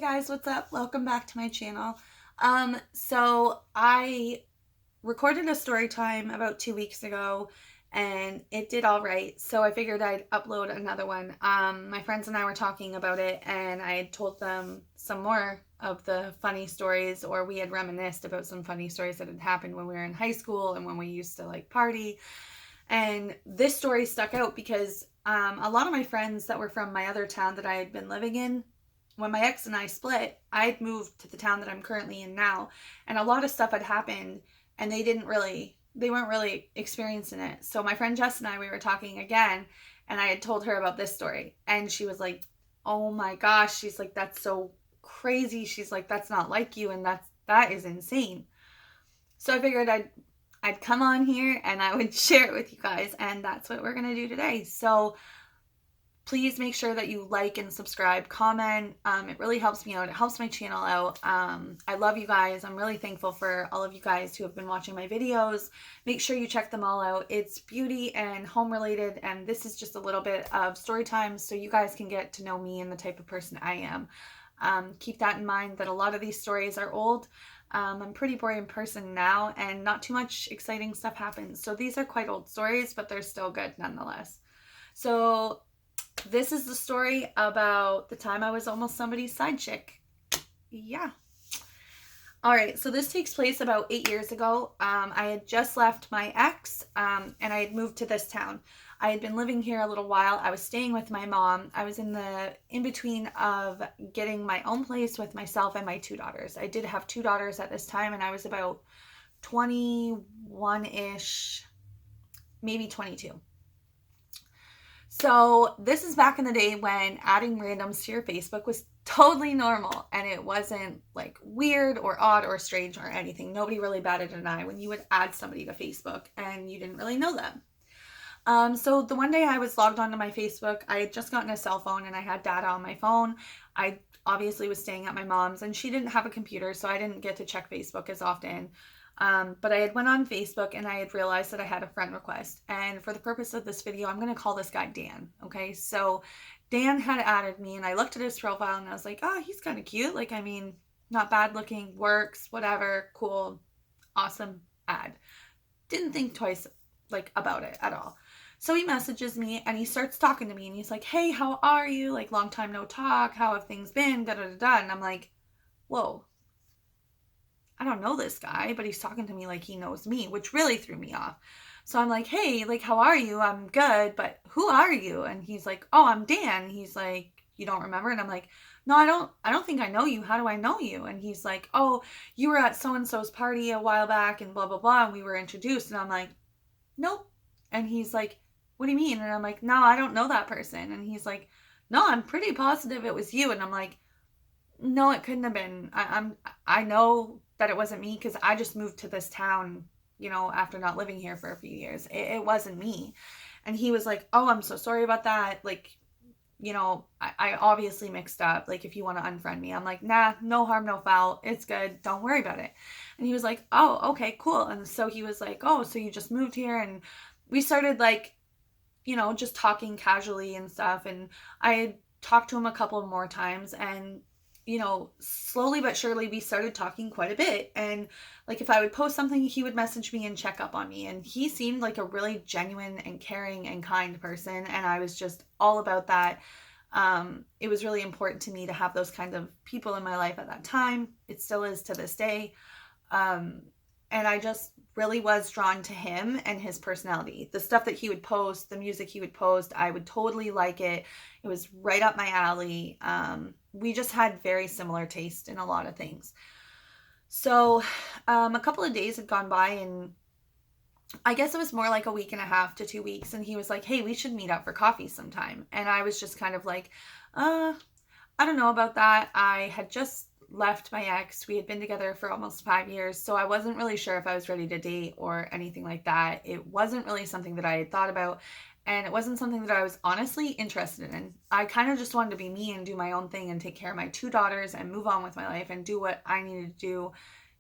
Hey guys, what's up? Welcome back to my channel. So I recorded a story time about 2 weeks ago and it did all right. So I figured I'd upload another one. My friends and I were talking about it and I had told them some more of the funny stories, or we had reminisced about some funny stories that had happened when we were in high school and when we used to like party. And this story stuck out because a lot of my friends that were from my other town that I had been living in, when my ex and I split, I'd moved to the town that I'm currently in now, and a lot of stuff had happened, and they weren't really experiencing it. So my friend Jess and I, we were talking again, and I had told her about this story, and she was like, "Oh my gosh," she's like, "That's so crazy." She's like, "That's not like you, and that is insane." So I figured I'd come on here and I would share it with you guys, and that's what we're gonna do today. So please make sure that you like and subscribe, comment. It really helps me out. It helps my channel out. I love you guys. I'm really thankful for all of you guys who have been watching my videos. Make sure you check them all out. It's beauty and home related, and this is just a little bit of story time so you guys can get to know me and the type of person I am. Keep that in mind that a lot of these stories are old. I'm a pretty boring person now, and not too much exciting stuff happens. So these are quite old stories, but they're still good nonetheless. So this is the story about the time I was almost somebody's side chick. Yeah. All right, so this takes place about 8 years ago. I had just left my ex, and I had moved to this town. I had been living here a little while. I was staying with my mom. I was in between of getting my own place with myself and my two daughters. I did have two daughters at this time, and I was about 21-ish, maybe 22. So this is back in the day when adding randoms to your Facebook was totally normal, and it wasn't like weird or odd or strange or anything. Nobody really batted an eye when you would add somebody to Facebook and you didn't really know them. So the one day I was logged onto my Facebook, I had just gotten a cell phone and I had data on my phone. I obviously was staying at my mom's and she didn't have a computer, so I didn't get to check Facebook as often. But I had went on Facebook and I had realized that I had a friend request. And for the purpose of this video, I'm going to call this guy Dan. Okay, so Dan had added me and I looked at his profile and I was like, oh, he's kind of cute. Like, I mean, not bad looking, works, whatever, cool, awesome ad. Didn't think twice like about it at all. So he messages me and he starts talking to me and he's like, hey, how are you? Like, long time no talk. How have things been? Da da da da. And I'm like, whoa, I don't know this guy, but he's talking to me like he knows me, which really threw me off. So I'm like, hey, like, how are you? I'm good, but who are you? And he's like, oh, I'm Dan. He's like, you don't remember? And I'm like, no, I don't think I know you. How do I know you? And he's like, oh, you were at so-and-so's party a while back and blah, blah, blah. And we were introduced. And I'm like, nope. And he's like, what do you mean? And I'm like, no, I don't know that person. And he's like, no, I'm pretty positive it was you. And I'm like, no, it couldn't have been. I know that it wasn't me because I just moved to this town, after not living here for a few years. It wasn't me. And he was like, oh, I'm so sorry about that. Like, I obviously mixed up. Like, if you want to unfriend me, I'm like, nah, no harm, no foul. It's good. Don't worry about it. And he was like, oh, okay, cool. And so he was like, oh, so you just moved here? And we started like, just talking casually and stuff. And I had talked to him a couple more times, and slowly but surely we started talking quite a bit. And like, if I would post something, he would message me and check up on me. And he seemed like a really genuine and caring and kind person. And I was just all about that. It was really important to me to have those kinds of people in my life at that time. It still is to this day. And I just really was drawn to him and his personality. The stuff that he would post, the music he would post, I would totally like it. It was right up my alley. We just had very similar taste in a lot of things. So a couple of days had gone by, and I guess it was more like a week and a half to 2 weeks. And he was like, hey, we should meet up for coffee sometime. And I was just kind of like, I don't know about that. I had just left my ex. We had been together for almost 5 years, so I wasn't really sure if I was ready to date or anything like that. It wasn't really something that I had thought about, and it wasn't something that I was honestly interested in. I kind of just wanted to be me and do my own thing and take care of my two daughters and move on with my life and do what I needed to do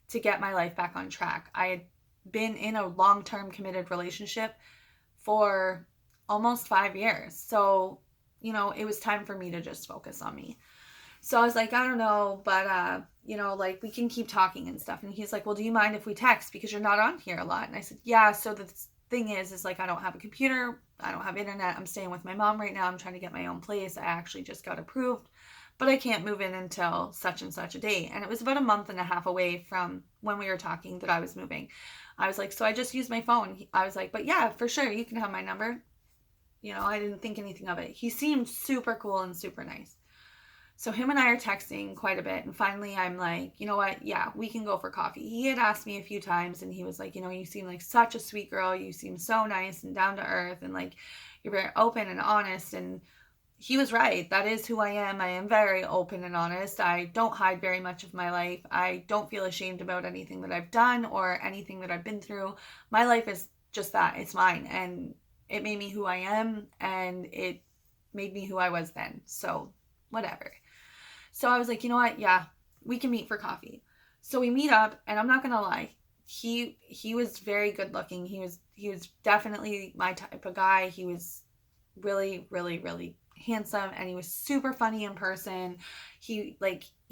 to get my life back on track. I had been in a long-term committed relationship for almost 5 years, so it was time for me to just focus on me. So I was like, I don't know, but like we can keep talking and stuff. And he's like, well, do you mind if we text because you're not on here a lot? And I said, yeah. So the thing is like I don't have a computer, I don't have internet. I'm staying with my mom right now. I'm trying to get my own place. I actually just got approved, but I can't move in until such and such a date. And it was about a month and a half away from when we were talking that I was moving. I was like, so I just used my phone. I was like, but yeah, for sure, you can have my number. I didn't think anything of it. He seemed super cool and super nice. So him and I are texting quite a bit. And finally, I'm like, you know what? Yeah, we can go for coffee. He had asked me a few times and he was like, you seem like such a sweet girl. You seem so nice and down to earth. And like, you're very open and honest. And he was right. That is who I am. I am very open and honest. I don't hide very much of my life. I don't feel ashamed about anything that I've done or anything that I've been through. My life is just that. It's mine. And it made me who I am. And it made me who I was then. So whatever. So I was like, you know what? Yeah, we can meet for coffee. So we meet up, and I'm not gonna lie, he was very good looking. He was definitely my type of guy. He was really, really, really handsome, and he was super funny in person. He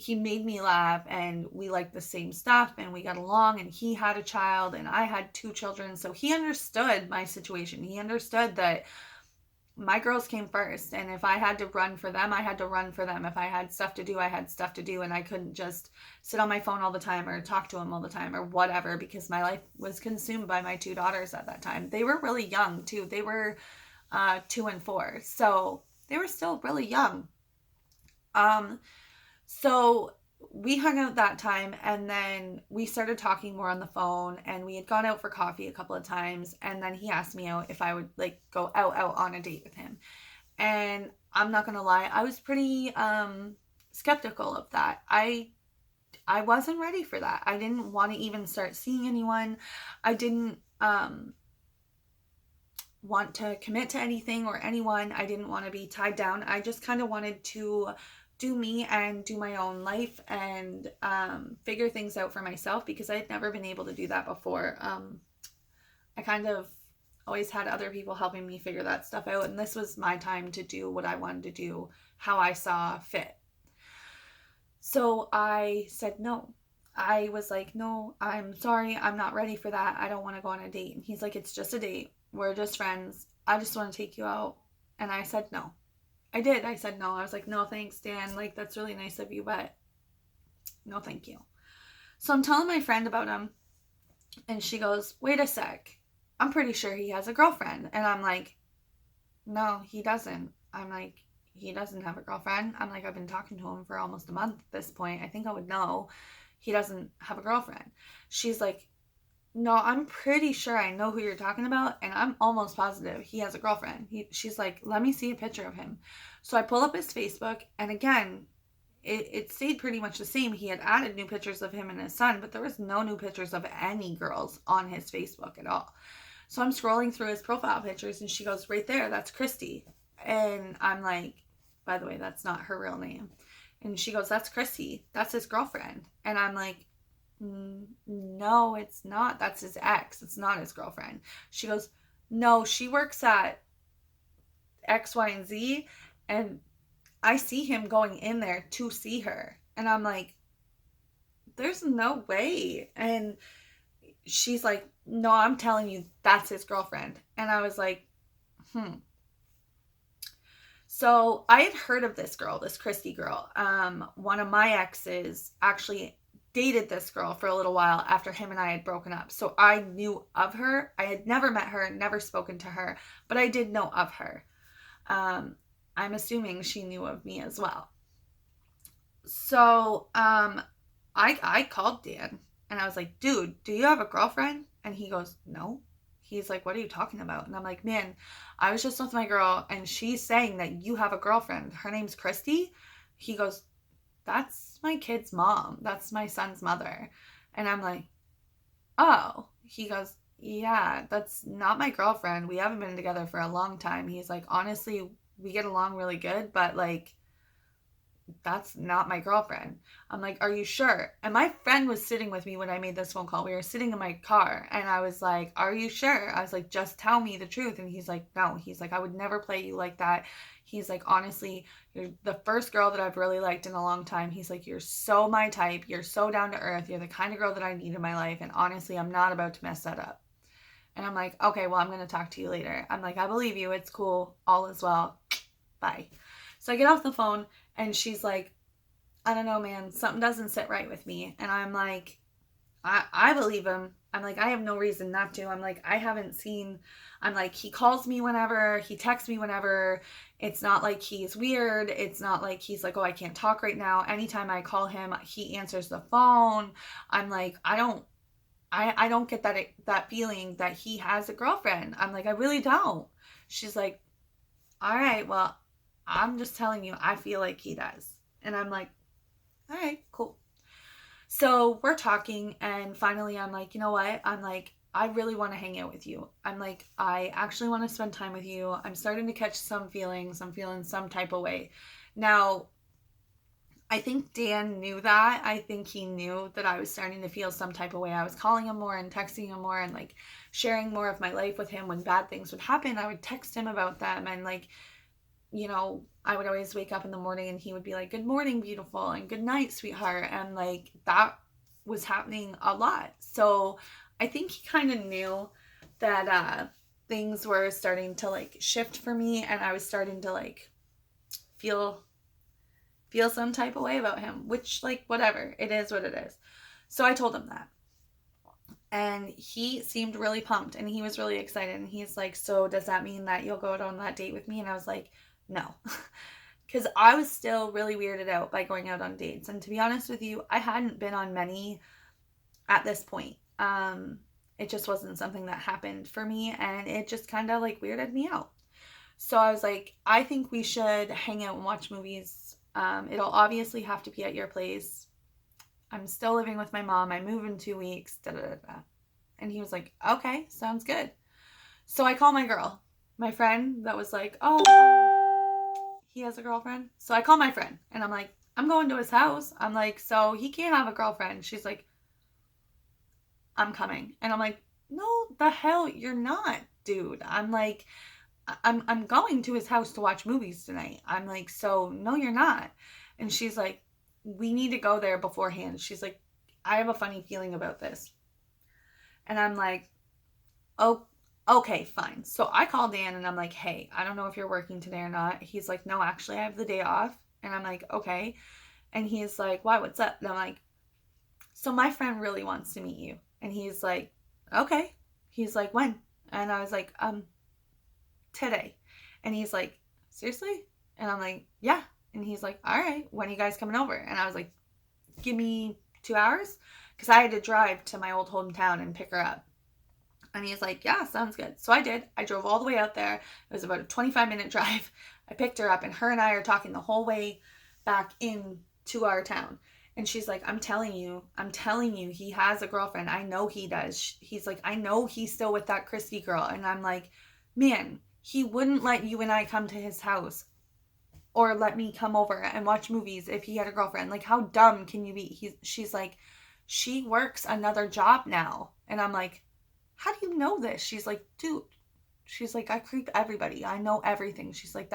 made me laugh, and we liked the same stuff, and we got along. And he had a child, and I had two children, so he understood my situation. He understood that my girls came first, and if I had to run for them, I had to run for them. If I had stuff to do, I had stuff to do, and I couldn't just sit on my phone all the time or talk to them all the time or whatever, because my life was consumed by my two daughters at that time. They were really young too. They were 2 and 4, so they were still really young. So we hung out that time, and then we started talking more on the phone, and we had gone out for coffee a couple of times, and then he asked me out if I would like go out on a date with him. And I'm not gonna lie, I was pretty skeptical of that. I wasn't ready for that. I didn't want to even start seeing anyone. I didn't want to commit to anything or anyone. I didn't want to be tied down. I just kind of wanted to do me and do my own life and figure things out for myself, because I had never been able to do that before. I kind of always had other people helping me figure that stuff out, and this was my time to do what I wanted to do, how I saw fit. So I said no. I was like, no, I'm sorry, I'm not ready for that. I don't want to go on a date. And he's like, it's just a date. We're just friends. I just want to take you out. And I said no. I did. I said no. I was like, no, thanks, Dan. Like, that's really nice of you, but no, thank you. So I'm telling my friend about him, and she goes, wait a sec. I'm pretty sure he has a girlfriend. And I'm like, no, he doesn't. I'm like, he doesn't have a girlfriend. I'm like, I've been talking to him for almost a month at this point. I think I would know he doesn't have a girlfriend. She's like, no, I'm pretty sure I know who you're talking about, and I'm almost positive he has a girlfriend. She's like, let me see a picture of him. So I pull up his Facebook, and again, it stayed pretty much the same. He had added new pictures of him and his son, but there was no new pictures of any girls on his Facebook at all. So I'm scrolling through his profile pictures, and she goes, right there, that's Christy. And I'm like, by the way, that's not her real name. And she goes, that's Christy. That's his girlfriend. And I'm like, no, it's not. That's his ex. It's not his girlfriend. She goes, no, she works at X, Y, and Z, and I see him going in there to see her. And I'm like, there's no way. And she's like, no, I'm telling you, that's his girlfriend. And I was like, So I had heard of this girl, this Christy girl. One of my exes actually dated this girl for a little while after him and I had broken up. So I knew of her. I had never met her, never spoken to her, but I did know of her. I'm assuming she knew of me as well. So I called Dan, and I was like, dude, do you have a girlfriend? And he goes, no. He's like, what are you talking about? And I'm like, man, I was just with my girl, and she's saying that you have a girlfriend. Her name's Christy. He goes, that's my kid's mom. That's my son's mother. And I'm like, oh. He goes, yeah, that's not my girlfriend. We haven't been together for a long time. He's like, honestly, we get along really good, but like, that's not my girlfriend. I'm like, are you sure? And my friend was sitting with me when I made this phone call. We were sitting in my car and I was like, are you sure? I was like, just tell me the truth. And he's like, no. He's like, I would never play you like that. He's like, honestly, you're the first girl that I've really liked in a long time. He's like, you're so my type. You're so down to earth. You're the kind of girl that I need in my life. And honestly, I'm not about to mess that up. And I'm like, okay, well, I'm going to talk to you later. I'm like, I believe you. It's cool. All is well. Bye. So I get off the phone and she's like, I don't know, man, something doesn't sit right with me. And I'm like, I believe him. I'm like, I have no reason not to. I'm like, I haven't seen, I'm like, he calls me whenever, he texts me whenever. It's not like he's weird. It's not like he's like, oh, I can't talk right now. Anytime I call him, he answers the phone. I'm like, I don't get that feeling that he has a girlfriend. I'm like, I really don't. She's like, all right, well, I'm just telling you, I feel like he does. And I'm like, all right, cool. So we're talking, and finally I'm like, you know what? I'm like, I really want to hang out with you. I'm like, I actually want to spend time with you. I'm starting to catch some feelings. I'm feeling some type of way. Now, I think Dan knew that. I think he knew that I was starting to feel some type of way. I was calling him more and texting him more and like sharing more of my life with him. When bad things would happen, I would text him about them. And like, you know, I would always wake up in the morning and he would be like, good morning, beautiful, and good night, sweetheart. And like that was happening a lot. So I think he kind of knew that things were starting to like shift for me, and I was starting to like feel some type of way about him, which like whatever, it is what it is. So I told him that. And he seemed really pumped and he was really excited. And he's like, so does that mean that you'll go out on that date with me? And I was like, no. Because I was still really weirded out by going out on dates. And to be honest with you, I hadn't been on many at this point. It just wasn't something that happened for me. And it just kind of like weirded me out. So I was like, I think we should hang out and watch movies. It'll obviously have to be at your place. I'm still living with my mom. I move in 2 weeks. Da, da, da, da. And he was like, okay, sounds good. So I call my girl, my friend that was like, oh, he has a girlfriend. So I call my friend and I'm like, I'm going to his house. I'm like, so he can't have a girlfriend. She's like, I'm coming. And I'm like, no, the hell you're not, dude. I'm like, I'm going to his house to watch movies tonight. I'm like, so no, you're not. And she's like, we need to go there beforehand. She's like, I have a funny feeling about this. And I'm like, oh, okay, fine. So I call Dan and I'm like, hey, I don't know if you're working today or not. He's like, no, actually, I have the day off. And I'm like, okay. And he's like, why, what's up? And I'm like, so my friend really wants to meet you. And he's like, okay. He's like, when? And I was like, today. And he's like, seriously? And I'm like, yeah. And he's like, all right, when are you guys coming over? And I was like, give me 2 hours, because I had to drive to my old hometown and pick her up. And he's like, yeah, sounds good. So I did. I drove all the way out there. It was about a 25-minute drive. I picked her up, and her and I are talking the whole way back into our town. And she's like, I'm telling you, he has a girlfriend. I know he does. He's like, I know he's still with that Christy girl. And I'm like, man, he wouldn't let you and I come to his house or let me come over and watch movies if he had a girlfriend. Like, how dumb can you be? She's like, she works another job now. And I'm like, how do you know this? She's like, dude, she's like, I creep everybody. I know everything. She's like,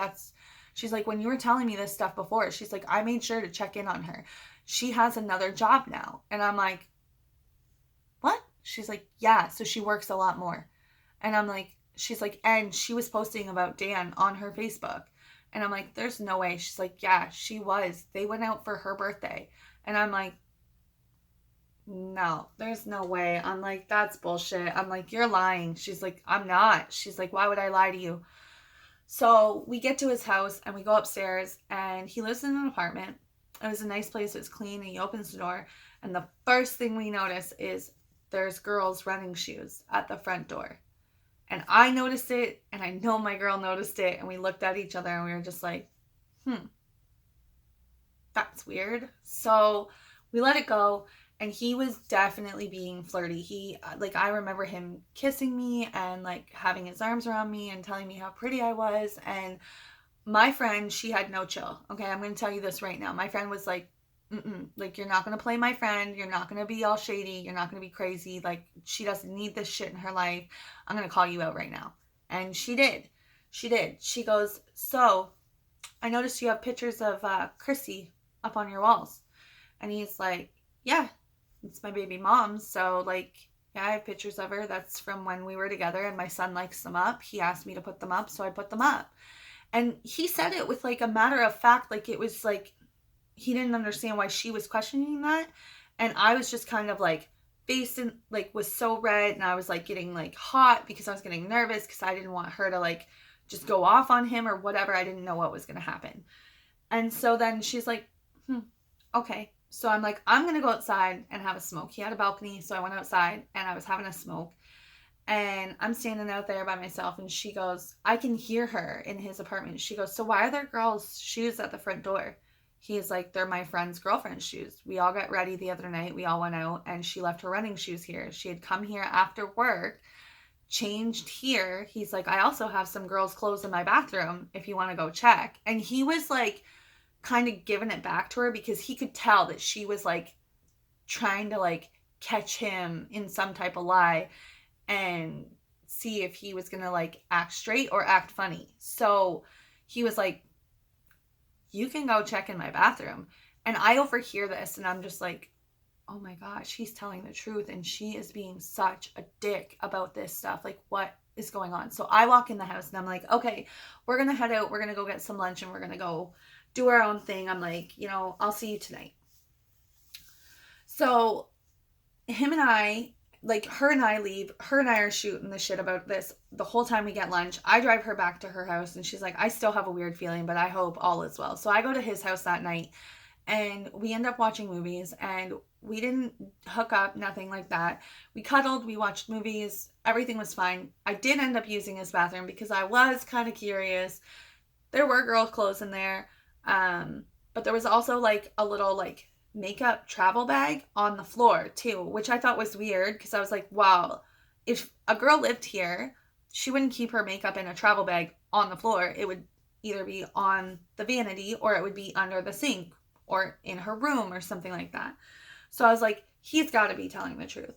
she's like, when you were telling me this stuff before, she's like, I made sure to check in on her. She has another job now. And I'm like, what? She's like, yeah, so she works a lot more. And I'm like, she's like, and she was posting about Dan on her Facebook. And I'm like, there's no way. She's like, yeah, she was. They went out for her birthday. And I'm like, no, there's no way. I'm like, that's bullshit. I'm like, you're lying. She's like, I'm not. She's like, why would I lie to you? So we get to his house and we go upstairs, and he lives in an apartment. It was a nice place. It was clean. And he opens the door. And the first thing we notice is there's girls' running shoes at the front door. And I noticed it, and I know my girl noticed it, and we looked at each other and we were just like, that's weird. So we let it go, and he was definitely being flirty. He, like, I remember him kissing me and like having his arms around me and telling me how pretty I was. And My friend, she had no chill. Okay, I'm going to tell you this right now. My friend was like, like, you're not going to play my friend. You're not going to be all shady. You're not going to be crazy. Like, she doesn't need this shit in her life. I'm going to call you out right now. And she did. She did. She goes, so I noticed you have pictures of Chrissy up on your walls. And he's like, yeah, it's my baby mom. So, like, yeah, I have pictures of her. That's from when we were together, and my son likes them up. He asked me to put them up, so I put them up. And he said it with like a matter of fact, like it was like he didn't understand why she was questioning that. And I was just kind of like facing, like, was so red, and I was like getting like hot because I was getting nervous because I didn't want her to like just go off on him or whatever. I didn't know what was going to happen. And so then she's like, okay. So I'm like, I'm going to go outside and have a smoke. He had a balcony. So I went outside and I was having a smoke. And I'm standing out there by myself, and she goes, I can hear her in his apartment. She goes, so why are there girls' shoes at the front door? He's like, they're my friend's girlfriend's shoes. We all got ready the other night. We all went out, and she left her running shoes here. She had come here after work, changed here. He's like, I also have some girls' clothes in my bathroom if you want to go check. And he was like, kind of giving it back to her because he could tell that she was like trying to like catch him in some type of lie and see if he was gonna like act straight or act funny. So he was like, you can go check in my bathroom. And I overhear this, and I'm just like, oh my gosh, he's telling the truth, and she is being such a dick about this stuff. Like, what is going on? So I walk in the house, and I'm like, okay, we're gonna head out, we're gonna go get some lunch, and we're gonna go do our own thing. I'm like, I'll see you tonight. So him and I, like, her and I leave. Her and I are shooting the shit about this the whole time we get lunch. I drive her back to her house, and she's like, I still have a weird feeling, but I hope all is well. So I go to his house that night, and we end up watching movies, and we didn't hook up, nothing like that. We cuddled, we watched movies, everything was fine. I did end up using his bathroom because I was kind of curious. There were girl clothes in there, but there was also like a little like makeup travel bag on the floor too, which I thought was weird because I was like, wow, if a girl lived here, she wouldn't keep her makeup in a travel bag on the floor. It would either be on the vanity or it would be under the sink or in her room or something like that. So I was like, he's got to be telling the truth.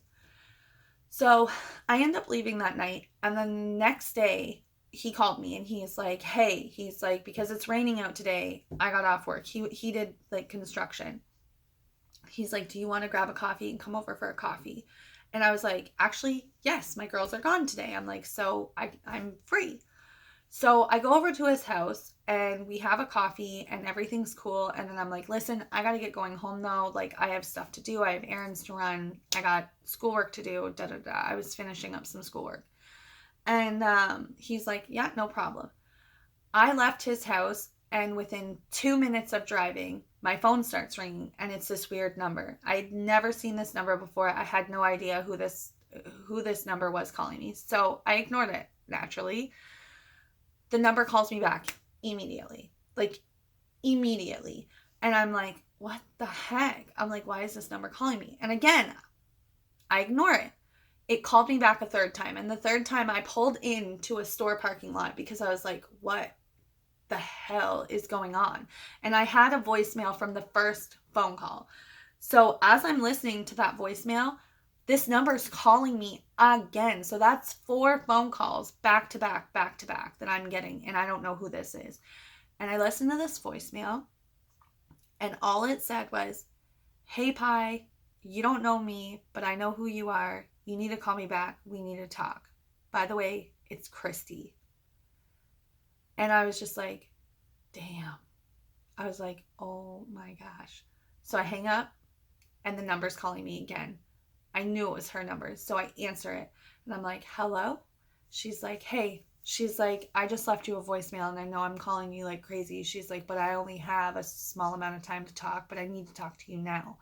So I end up leaving that night, and then the next day he called me, and he's like, hey, he's like, because it's raining out today, I got off work. He did like construction. He's like, do you want to grab a coffee and come over for a coffee? And I was like, actually, yes, my girls are gone today. I'm like, so I'm free. So I go over to his house, and we have a coffee, and everything's cool. And then I'm like, listen, I got to get going home though. Like, I have stuff to do. I have errands to run. I got schoolwork to do. Da da da. I was finishing up some schoolwork. And he's like, yeah, no problem. I left his house, and within 2 minutes of driving, my phone starts ringing, and it's this weird number. I'd never seen this number before. I had no idea who this number was calling me. So I ignored it, naturally. The number calls me back immediately. Like, immediately. And I'm like, what the heck? I'm like, why is this number calling me? And again, I ignore it. It called me back a third time. And the third time I pulled into a store parking lot because I was like, what the hell is going on? And I had a voicemail from the first phone call. So as I'm listening to that voicemail, this number's calling me again. So that's 4 phone calls back to back that I'm getting. And I don't know who this is. And I listened to this voicemail, and all it said was, hey, Pi, you don't know me, but I know who you are. You need to call me back. We need to talk. By the way, it's Christy. And I was just like, damn. I was like, oh my gosh. So I hang up, and the number's calling me again. I knew it was her number, so I answer it. And I'm like, hello? She's like, hey. She's like, I just left you a voicemail, and I know I'm calling you like crazy. She's like, but I only have a small amount of time to talk, but I need to talk to you now.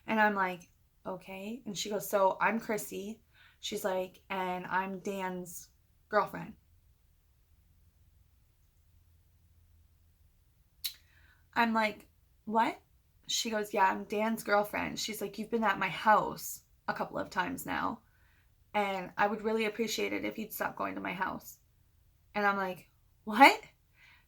And I'm like, okay. And she goes, so I'm Chrissy. She's like, and I'm Dan's girlfriend. I'm like, what? She goes, yeah, I'm Dan's girlfriend. She's like, you've been at my house a couple of times now, and I would really appreciate it if you'd stop going to my house. And I'm like, what?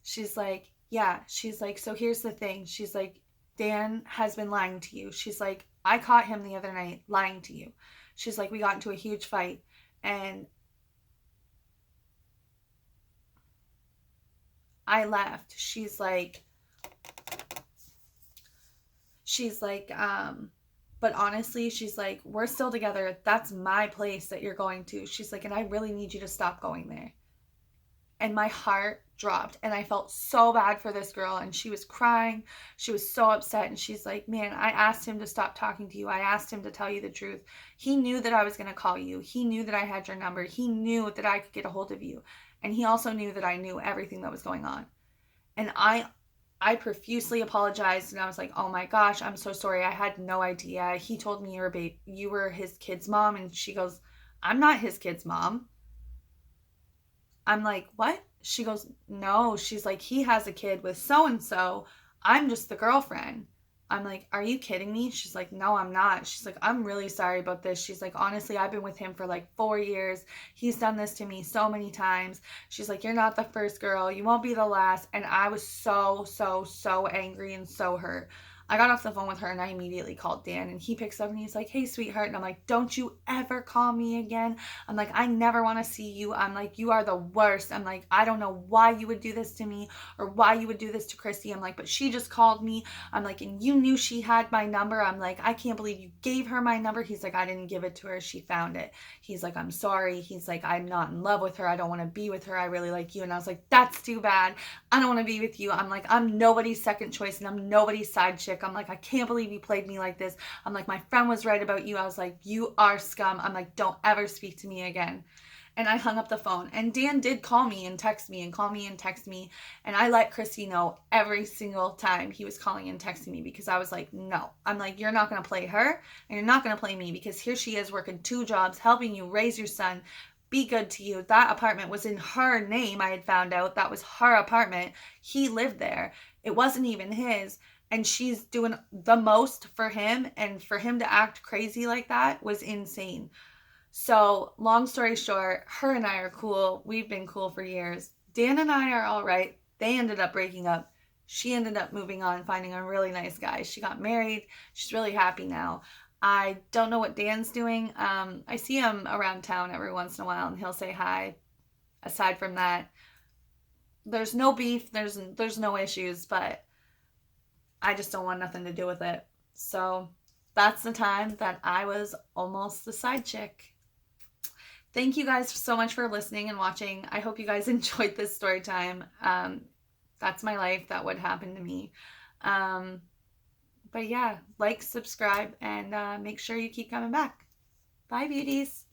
She's like, yeah. She's like, so here's the thing. She's like, Dan has been lying to you. She's like, I caught him the other night lying to you. She's like, we got into a huge fight and I left. She's like, but honestly, she's like, we're still together. That's my place that you're going to. She's like, and I really need you to stop going there. And my heart dropped and I felt so bad for this girl, and she was crying. She was so upset, and she's like, man, I asked him to stop talking to you. I asked him to tell you the truth. He knew that I was going to call you. He knew that I had your number. He knew that I could get a hold of you, and he also knew that I knew everything that was going on. And I profusely apologized, and I was like, oh my gosh, I'm so sorry. I had no idea. He told me you were his kid's mom. And she goes, I'm not his kid's mom. I'm like, what? She goes, no. She's like, he has a kid with so and so. I'm just the girlfriend. I'm like, are you kidding me? She's like, no, I'm not. She's like, I'm really sorry about this. She's like, honestly, I've been with him for like 4 years. He's done this to me so many times. She's like, you're not the first girl. You won't be the last. And I was so, so, so angry and so hurt. I got off the phone with her and I immediately called Dan, and he picks up and he's like, hey, sweetheart. And I'm like, don't you ever call me again. I'm like, I never want to see you. I'm like, you are the worst. I'm like, I don't know why you would do this to me or why you would do this to Christy. I'm like, but she just called me. I'm like, and you knew she had my number. I'm like, I can't believe you gave her my number. He's like, I didn't give it to her. She found it. He's like, I'm sorry. He's like, I'm not in love with her. I don't want to be with her. I really like you. And I was like, that's too bad. I don't want to be with you. I'm like, I'm nobody's second choice and I'm nobody's side chick. I'm like, I can't believe you played me like this. I'm like, my friend was right about you. I was like, you are scum. I'm like, don't ever speak to me again. And I hung up the phone. And Dan did call me and text me and call me and text me. And I let Christy know every single time he was calling and texting me, because I was like, no. I'm like, you're not going to play her and you're not going to play me, because here she is working 2 jobs, helping you raise your son, be good to you. That apartment was in her name. I had found out that was her apartment. He lived there. It wasn't even his. And she's doing the most for him. And for him to act crazy like that was insane. So, long story short, her and I are cool. We've been cool for years. Dan and I are all right. They ended up breaking up. She ended up moving on, finding a really nice guy. She got married. She's really happy now. I don't know what Dan's doing. I see him around town every once in a while, and he'll say hi. Aside from that, there's no beef. There's no issues, but I just don't want nothing to do with it. So that's the time that I was almost the side chick. Thank you guys so much for listening and watching. I hope you guys enjoyed this story time. That's my life. That would happen to me. But yeah, like, subscribe, and make sure you keep coming back. Bye, beauties.